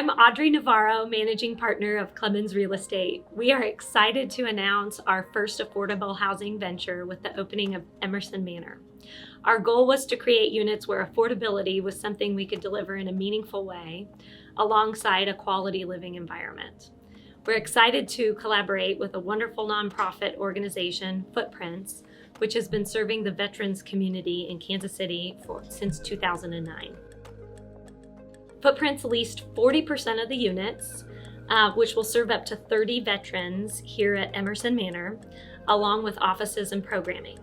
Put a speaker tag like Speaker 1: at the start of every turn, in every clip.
Speaker 1: I'm Audrey Navarro, Managing Partner of Clemons Real Estate. We are excited to announce our first affordable housing venture with the opening of Emerson Manor. Our goal was to create units where affordability was something we could deliver in a meaningful way, alongside a quality living environment. We're excited to collaborate with a wonderful nonprofit organization, Footprints, which has been serving the veterans community in Kansas City since 2009. Footprints leased 40% of the units, which will serve up to 30 veterans here at Emerson Manor, along with offices and programming.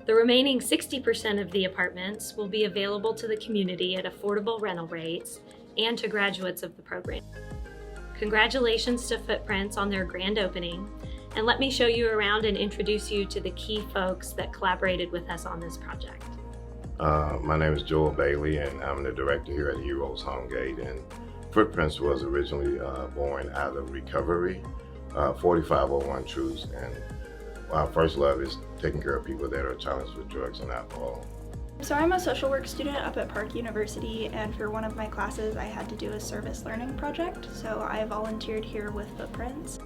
Speaker 1: The remaining 60% of the apartments will be available to the community at affordable rental rates and to graduates of the program. Congratulations to Footprints on their grand opening, and let me show you around and introduce you to the key folks that collaborated with us on this project.
Speaker 2: My name is Joel Bailey, and I'm the director here at Heroes Homegate. And Footprints was originally born out of recovery, 4501 Truths, and our first love is taking care of people that are challenged with drugs and alcohol.
Speaker 3: So I'm a social work student up at Park University, and for one of my classes I had to do a service learning project, so I volunteered here with Footprints.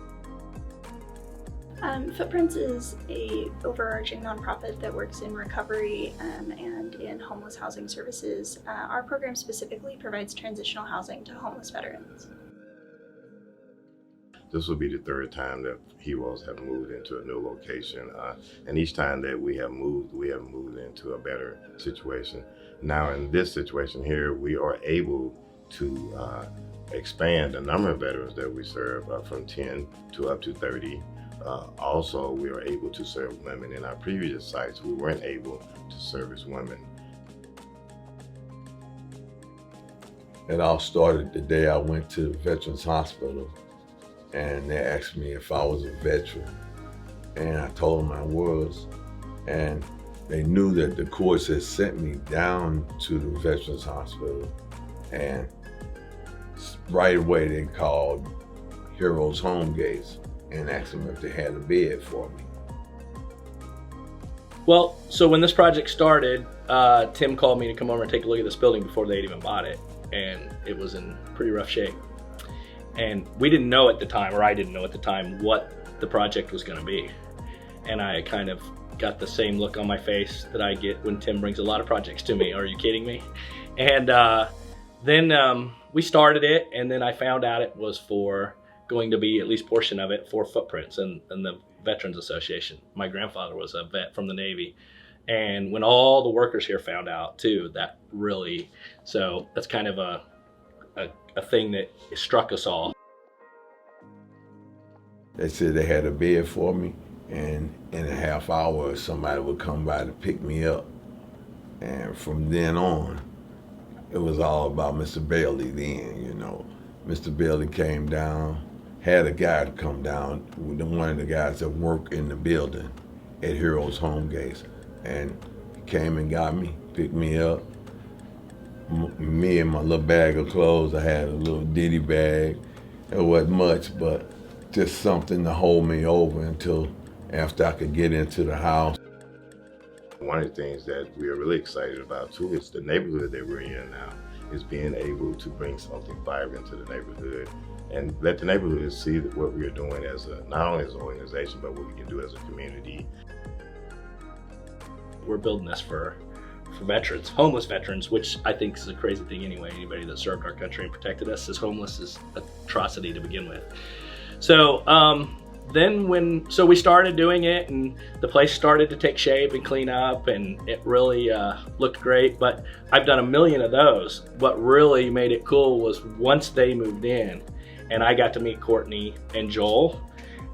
Speaker 3: Footprints is a overarching nonprofit that works in recovery and in homeless housing services. Our program specifically provides transitional housing to homeless veterans.
Speaker 2: This will be the third time that Heroes have moved into a new location, and each time that we have moved into a better situation. Now in this situation here, we are able to expand the number of veterans that we serve from 10 to up to 30. Also, we are able to serve women. In our previous sites, we weren't able to service women.
Speaker 4: It all started the day I went to Veterans Hospital, and they asked me if I was a veteran, and I told them I was, and they knew that the courts had sent me down to the Veterans Hospital, and right away they called Heroes Homegate and asked them if they had a bed for me.
Speaker 5: Well, so when this project started, Tim called me to come over and take a look at this building before they'd even bought it, and it was in pretty rough shape. And we didn't know at the time, or I didn't know at the time, what the project was gonna be. And I kind of got the same look on my face that I get when Tim brings a lot of projects to me. Are you kidding me? And then we started it, and then I found out it was going to be, at least portion of it, for Footprints and the Veterans Association. My grandfather was a vet from the Navy. And when all the workers here found out too, that really, so that's kind of a thing that struck us all.
Speaker 4: They said they had a bed for me, and in a half hour somebody would come by to pick me up. And from then on, it was all about Mr. Bailey then, you know. Mr. Bailey came down, had a guy to come down, one of the guys that work in the building at Heroes Homegate, and he came and got me, picked me up. Me and my little bag of clothes, I had a little ditty bag. It wasn't much, but just something to hold me over until after I could get into the house.
Speaker 2: One of the things that we are really excited about too is the neighborhood that we're in now, is being able to bring something vibrant to the neighborhood and let the neighborhood see what we are doing as not only as an organization, but what we can do as a community.
Speaker 5: We're building this for veterans, homeless veterans, which I think is a crazy thing anyway. Anybody that served our country and protected us as homeless is an atrocity to begin with. So so we started doing it, and the place started to take shape and clean up, and it really looked great. But I've done a million of those. What really made it cool was once they moved in and I got to meet Courtney and Joel,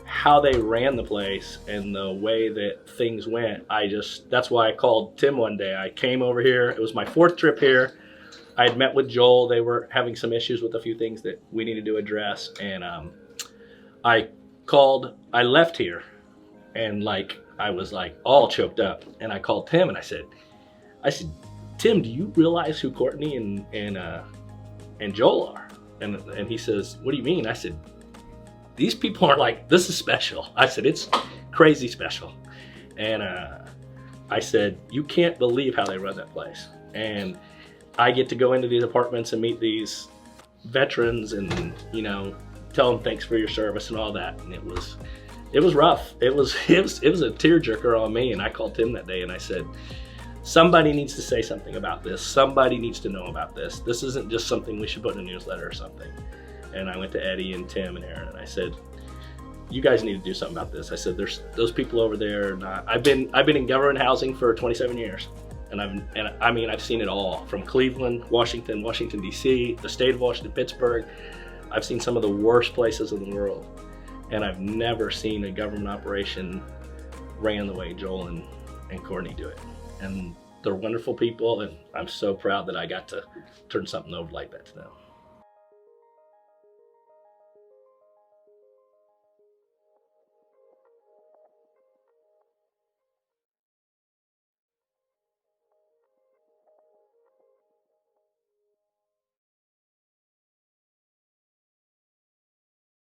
Speaker 5: how they ran the place and the way that things went. That's why I called Tim one day. I came over here, it was my 4th trip here. I had met with Joel. They were having some issues with a few things that we needed to address. And I left here and I was all choked up. And I called Tim and I said, Tim, do you realize who Courtney and Joel are? And he says, what do you mean? I said, these people are this is special. I said, it's crazy special. And I said, you can't believe how they run that place. And I get to go into these apartments and meet these veterans and, you know, tell them thanks for your service and all that. And it was rough. It was a tearjerker on me. And I called Tim that day and I said, somebody needs to say something about this. Somebody needs to know about this. This isn't just something we should put in a newsletter or something. And I went to Eddie and Tim and Aaron and I said, you guys need to do something about this. I said, there's those people over there. I've been in government housing for 27 years. And I've seen it all, from Cleveland, Washington, D.C., the state of Washington, Pittsburgh. I've seen some of the worst places in the world. And I've never seen a government operation ran the way Joel and Courtney do it. And they're wonderful people, and I'm so proud that I got to turn something over like that to them.